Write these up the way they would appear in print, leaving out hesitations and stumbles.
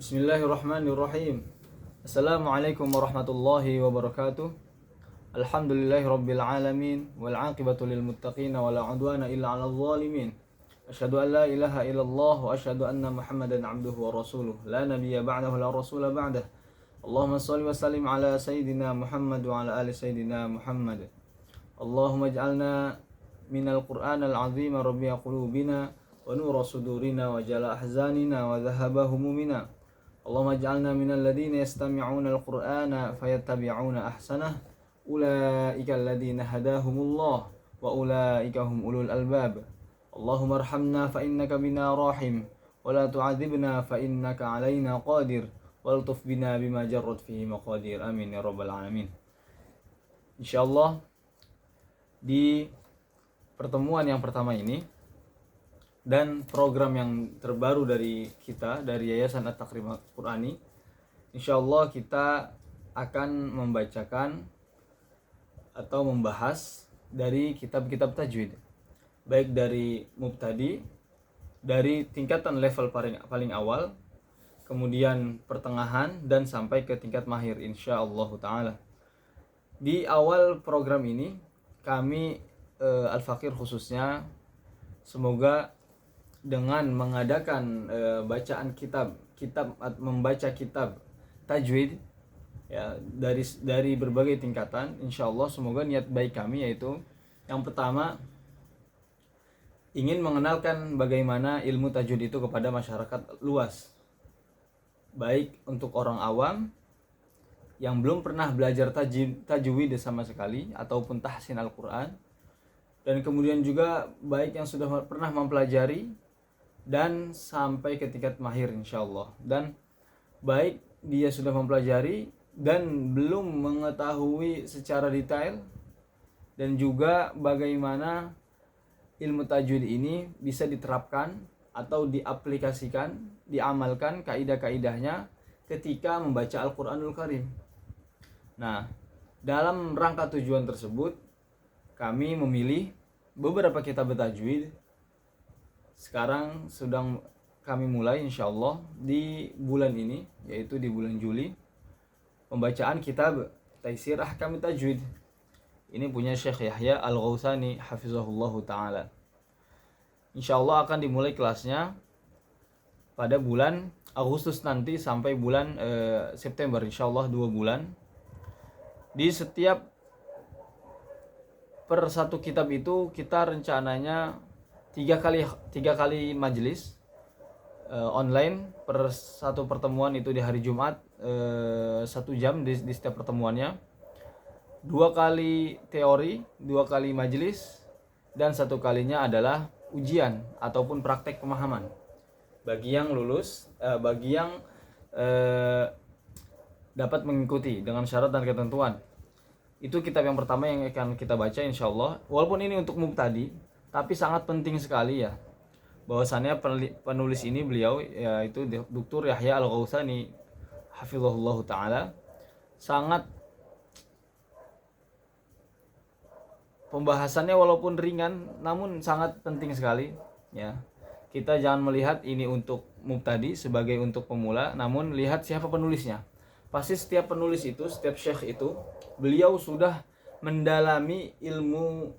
Bismillahirrahmanirrahim. Assalamualaikum warahmatullahi wabarakatuh. Alhamdulillahirabbil alamin wal 'aqibatu lil muttaqin wa la 'udwana illa 'alal zalimin. Asyhadu an la ilaha illallah wa asyhadu anna Muhammadan 'abduhu wa rasuluh. La nabiyya ba'dahu la rasula ba'dah. Allahumma shalli wa sallim ala sayyidina Muhammad wa ala ali sayyidina Muhammad. Allahumma ij'alna minal Qur'anil 'azim rabi'a qulubina wa nura sudurina wa jala ahzanina wa dhahaba humumina. Allahumma ij'alna minal ladzina yastami'una al-Qur'ana fayattabi'una ahsanah. Ulaika alladzina hadahumullah wa ulaika hum ulul albab. Allahumma arhamna fa innaka bina rahim wa la tu'adzibna fa innaka 'alaina qadir waltuf bina bima jarrat fihi maqadir. Amin ya rabbal alamin. Insyaallah di pertemuan yang pertama ini dan program yang terbaru dari kita, dari Yayasan At-Takrim Qur'ani, insyaallah kita akan membacakan atau membahas dari kitab-kitab tajwid, baik dari mubtadi, dari tingkatan level paling awal, kemudian pertengahan, dan sampai ke tingkat mahir insyaallah ta'ala. Di awal program ini kami Al-Fakir khususnya semoga dengan mengadakan bacaan membaca kitab tajwid ya dari berbagai tingkatan, insyaallah semoga niat baik kami yaitu yang pertama ingin mengenalkan bagaimana ilmu tajwid itu kepada masyarakat luas, baik untuk orang awam yang belum pernah belajar tajwid sama sekali ataupun tahsin Al-Quran, dan kemudian juga baik yang sudah pernah mempelajari dan sampai ke tingkat mahir insyaallah, dan baik dia sudah mempelajari dan belum mengetahui secara detail, dan juga bagaimana ilmu tajwid ini bisa diterapkan atau diaplikasikan, diamalkan kaidah-kaidahnya ketika membaca Al-Quranul Karim. Nah, dalam rangka tujuan tersebut kami memilih beberapa kitab tajwid. Sekarang sedang kami mulai insyaallah di bulan ini, yaitu di bulan Juli, pembacaan kitab Taisir Ahkam Tajwid. Ini punya Syekh Yahya Al-Ghautsani hafizahullahu ta'ala. Insyaallah akan dimulai kelasnya pada bulan Agustus nanti sampai bulan September, insyaallah 2 bulan. Di setiap per satu kitab itu kita rencananya tiga kali majelis online per satu pertemuan, itu di hari Jumat 1 jam di setiap pertemuannya, 2 kali teori, 2 kali majelis, dan 1 kalinya adalah ujian ataupun praktek pemahaman bagi yang lulus, bagi yang dapat mengikuti dengan syarat dan ketentuan. Itu kitab yang pertama yang akan kita baca insyaallah. Walaupun ini untuk mubtadi, tapi sangat penting sekali ya, bahwasannya penulis ini beliau yaitu Dr. Yahya Al-Ghautsani hafizahullah ta'ala, sangat pembahasannya walaupun ringan namun sangat penting sekali ya. Kita jangan melihat ini untuk mubtadi sebagai untuk pemula, namun lihat siapa penulisnya. Pasti setiap penulis itu, setiap syekh itu, beliau sudah mendalami ilmu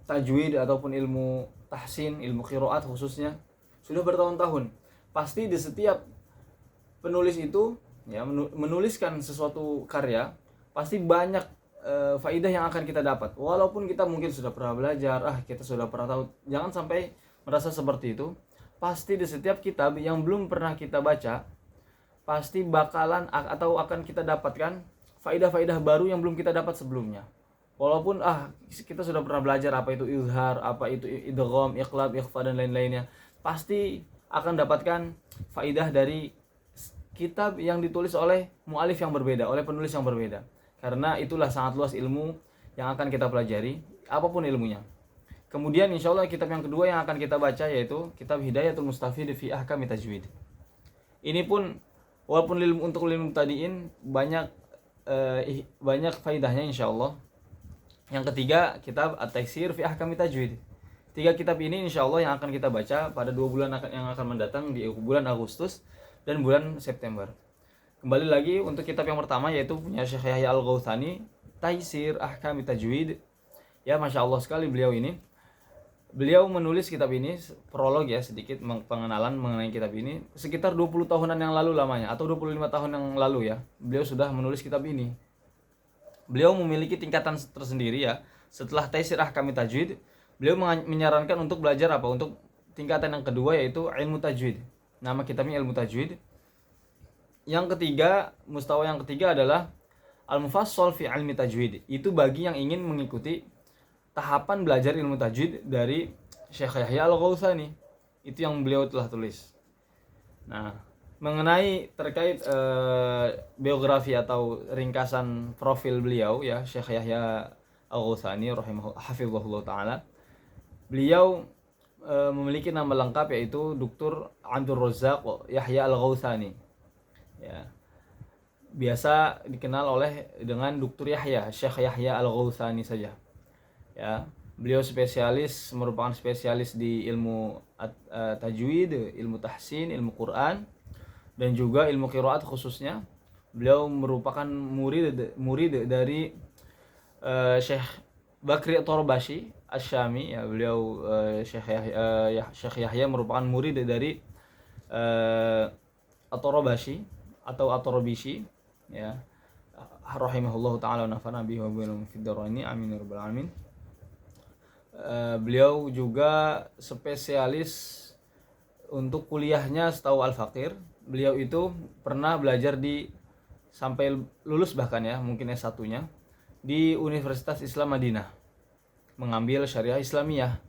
tajwid ataupun ilmu tahsin, ilmu qiraat khususnya sudah bertahun-tahun. Pasti di setiap penulis itu ya menuliskan sesuatu karya, pasti banyak faidah yang akan kita dapat. Walaupun kita mungkin sudah pernah belajar, kita sudah pernah tahu, jangan sampai merasa seperti itu. Pasti di setiap kitab yang belum pernah kita baca, pasti bakalan atau akan kita dapatkan faidah-faidah baru yang belum kita dapat sebelumnya. Walaupun kita sudah pernah belajar apa itu izhar, apa itu idgham, iqlab, ikhfa, dan lain-lainnya, pasti akan dapatkan faidah dari kitab yang ditulis oleh mu'alif yang berbeda, oleh penulis yang berbeda. Karena itulah sangat luas ilmu yang akan kita pelajari, apapun ilmunya. Kemudian insyaallah kitab yang kedua yang akan kita baca yaitu kitab Hidayatul Mustafid fi Ahkam Tajwid. Ini pun walaupun untuk ilmu tadiin banyak faidahnya insyaallah. Yang ketiga kitab At-Taisir fi Ahkam Tajwid. 3 kitab ini insyaallah yang akan kita baca pada 2 bulan yang akan mendatang di bulan Agustus dan bulan September. Kembali lagi untuk kitab yang pertama, yaitu punya Syekh Yahya Al-Ghautsani, Taisir Ahkam Tajwid. Ya, Masya Allah sekali beliau ini. Beliau menulis kitab ini, prolog ya, sedikit pengenalan mengenai kitab ini, sekitar 20 tahunan yang lalu lamanya, atau 25 tahun yang lalu ya, beliau sudah menulis kitab ini. Beliau memiliki tingkatan tersendiri ya. Setelah Taisir Ahkam Tajwid, beliau menyarankan untuk belajar apa? Untuk tingkatan yang kedua, yaitu ilmu tajwid. Nama kitabnya ilmu tajwid. Yang ketiga, mustawa yang ketiga adalah Al-Mufassal fi Ilmi Tajwid. Itu bagi yang ingin mengikuti tahapan belajar ilmu tajwid dari Syekh Yahya Al-Ghautsani. Itu yang beliau telah tulis. Nah, mengenai terkait biografi atau ringkasan profil beliau ya, Syekh Yahya Al-Ghautsani rahimahullah taala. Beliau memiliki nama lengkap, yaitu Dr. Abdul Razzaq Yahya Al-Ghautsani. Ya, biasa dikenal dengan Dr. Yahya, Syekh Yahya Al-Ghautsani saja. Ya, beliau merupakan spesialis di ilmu tajwid, ilmu tahsin, ilmu Quran, dan juga ilmu qiraat khususnya. Beliau merupakan murid dari Syekh Bakri At-Tarabashi Asy-Syami. Ya, beliau Syekh Yahya merupakan murid dari At-Tarabashi atau At-Tarabishi ya, rahimahullahu taala, nafa'ana bihi wa bihim fid dharaini amin ya rabbal alamin. Beliau juga spesialis untuk kuliahnya setahu Al-Faqir. Beliau itu pernah belajar sampai lulus bahkan ya, mungkin S1-nya di Universitas Islam Madinah, mengambil syariah Islamiyah.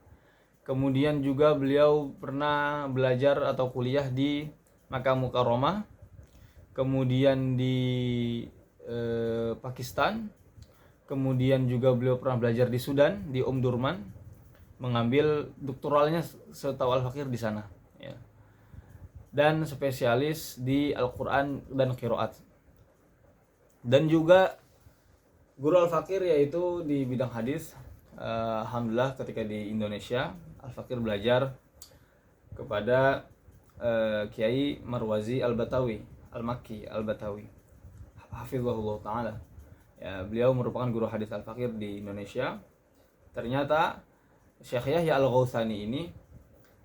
Kemudian juga beliau pernah belajar atau kuliah di Makkah Mukarramah, kemudian di Pakistan, kemudian juga beliau pernah belajar di Sudan, di Durman, mengambil doktoralnya setahu Al-Faqir di sana ya. Dan spesialis di Al-Quran dan Qiraat. Dan juga guru Al-Faqir yaitu di bidang hadis. Alhamdulillah ketika di Indonesia, Al-Faqir belajar kepada Kiai Marwazi Al-Batawi Al-Makki Al-Batawi hafizahullah ta'ala ya. Beliau merupakan guru hadis Al-Faqir di Indonesia. Ternyata Syekh Yahya Al-Ghautsani ini,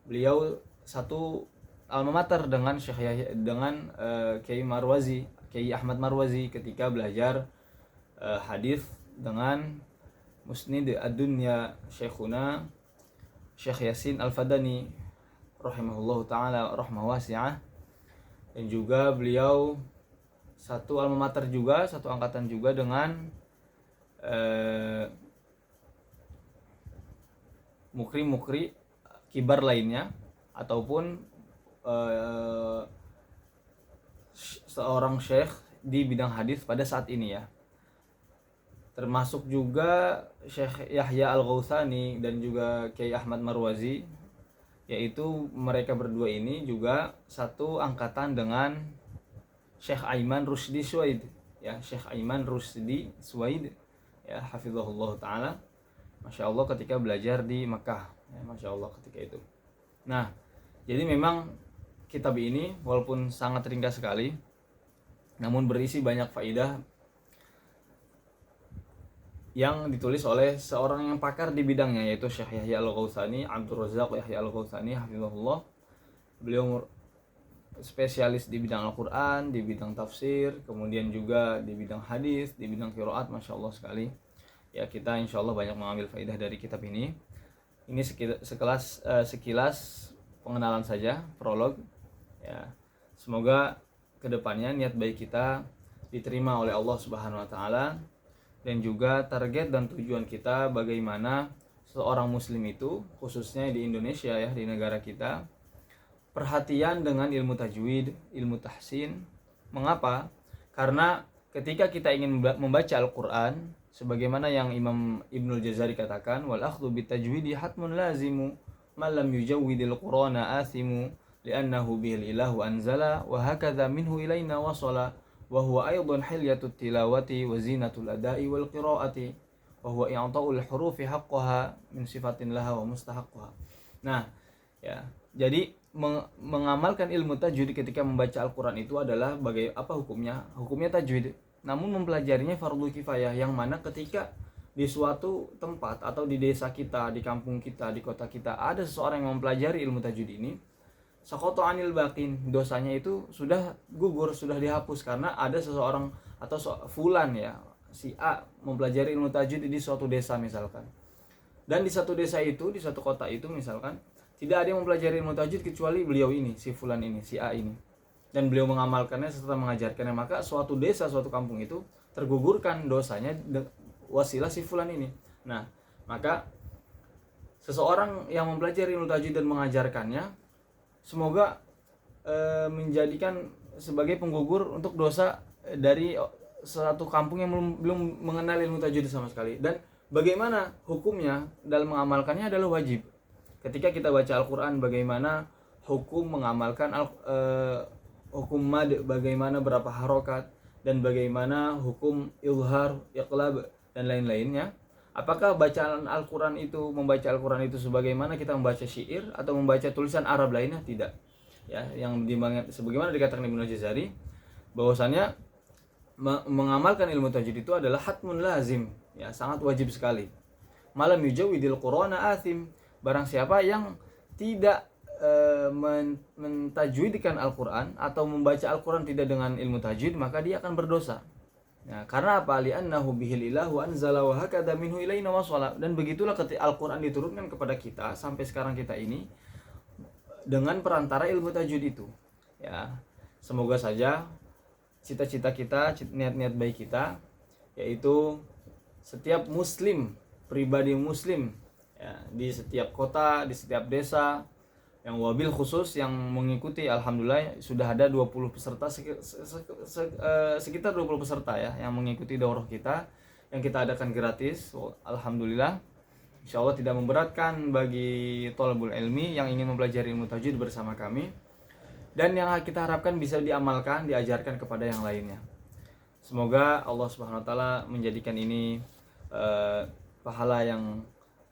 beliau satu alma mater dengan Syekh Yahya, dengan Kiai Marwazi, Kiai Ahmad Marwazi, ketika belajar hadis dengan Musnid Ad-Dunya Syekhuna Syekh Yasin Al-Fadani rahimahullah ta'ala rahmah wasi'ah. Dan juga beliau satu alma mater juga, satu angkatan juga dengan mukri kibar lainnya, ataupun seorang syekh di bidang hadis pada saat ini ya. Termasuk juga Syekh Yahya Al-Ghautsani dan juga Kiai Ahmad Marwazi, yaitu mereka berdua ini juga satu angkatan dengan Syekh Aiman Rusdi Suwaid ya, Syekh Aiman Rusdi Suwaid ya, hafizahullah taala. Masya Allah ketika belajar di Makkah ya, Masya Allah ketika itu. Nah, jadi memang kitab ini walaupun sangat ringkas sekali, namun berisi banyak faidah yang ditulis oleh seorang yang pakar di bidangnya, yaitu Syekh Yahya Al-Ghautsani, Abdul Razzaq Yahya Al-Ghautsani hafizahullah. Beliau spesialis di bidang Al-Quran, di bidang tafsir, kemudian juga di bidang hadis, di bidang qiraat. Masya Allah sekali ya, kita insya Allah banyak mengambil faidah dari kitab ini. Ini sekilas pengenalan saja, prolog ya. Semoga kedepannya niat baik kita diterima oleh Allah Subhanahu wa taala, dan juga target dan tujuan kita bagaimana seorang muslim itu, khususnya di Indonesia ya, di negara kita, perhatian dengan ilmu tajwid, ilmu tahsin. Mengapa? Karena ketika kita ingin membaca Al-Quran, sebagaimana yang Imam Ibnul Jazari katakan, wal akhdhu bitajwidi hatmun lazimu man lam yujawwidil qur'ana athimu li'annahu bihil ilahu anzala wa hakadha minhu ilaina wasala wa huwa aidan hilyatut tilawati wa zinatul adai wal qiraati wa huwa i'ta'ul hurufi haqqaha min sifatin laha wa mustahaqquha. Nah, ya. Jadi mengamalkan ilmu tajwid ketika membaca Al-Quran itu adalah apa hukumnya? Hukumnya tajwid. Namun mempelajarinya fardu kifayah, yang mana ketika di suatu tempat atau di desa kita, di kampung kita, di kota kita ada seseorang yang mempelajari ilmu tajwid ini, saqata anil baqin, dosanya itu sudah gugur, sudah dihapus karena ada seseorang atau fulan ya, si A mempelajari ilmu tajwid di suatu desa misalkan. Dan di satu desa itu, di satu kota itu misalkan, tidak ada yang mempelajari ilmu tajwid kecuali beliau ini, si fulan ini, si A ini. Dan beliau mengamalkannya serta mengajarkannya, maka suatu desa, suatu kampung itu tergugurkan dosanya wasilah si fulan ini. Nah, maka seseorang yang mempelajari ilmu tajwid dan mengajarkannya, semoga menjadikan sebagai penggugur untuk dosa dari satu kampung yang belum mengenal ilmu tajwid sama sekali. Dan bagaimana hukumnya dalam mengamalkannya adalah wajib. Ketika kita baca Al-Quran, bagaimana hukum mengamalkan hukum mad, bagaimana berapa harokat, dan bagaimana hukum izhar, iqlab, dan lain-lainnya. Apakah bacaan Al-Quran itu, membaca Al-Quran itu sebagaimana kita membaca syair atau membaca tulisan Arab lainnya? Tidak. Ya, yang sebagaimana dikatakan Ibnu Jazari, bahwasannya mengamalkan ilmu tajwid itu adalah hatmun lazim, ya, sangat wajib sekali. Malam yujawidil Qur'ana athim, barang siapa yang tidak mentajwidkan Al-Quran atau membaca Al-Quran tidak dengan ilmu tajwid, maka dia akan berdosa. Ya, karena apa? Li'annahu bihil ilahu anzala wa hakadha minhu ilaina wasala. Dan begitulah ketika Al-Quran diturunkan kepada kita sampai sekarang kita ini dengan perantara ilmu tajwid itu. Ya, semoga saja cita-cita kita, niat-niat baik kita, yaitu setiap muslim, pribadi muslim, ya, di setiap kota, di setiap desa, yang wabil khusus yang mengikuti, alhamdulillah sudah ada 20 peserta, sekitar 20 peserta ya yang mengikuti daurah kita yang kita adakan gratis. Alhamdulillah, insyaallah tidak memberatkan bagi thalabul ilmi yang ingin mempelajari ilmu tajwid bersama kami, dan yang kita harapkan bisa diamalkan, diajarkan kepada yang lainnya. Semoga Allah Subhanahu wa taala menjadikan ini pahala yang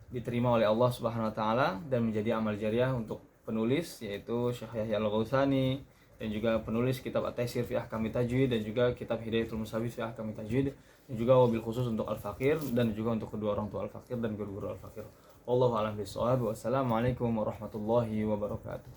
diterima oleh Allah Subhanahu wa taala dan menjadi amal jariah untuk penulis, yaitu Syekh Yahya Al-Ghausani, dan juga penulis kitab At-Taysir fi Ahkami Tajwid, dan juga kitab Hidayatul Musawwif fi Ahkami Tajwid, dan juga wabil khusus untuk Al-Faqir, dan juga untuk kedua orang tua Al-Faqir dan guru-guru Al-Faqir. Wallahu a'lam bishawab. Wassalamualaikum warahmatullahi wabarakatuh.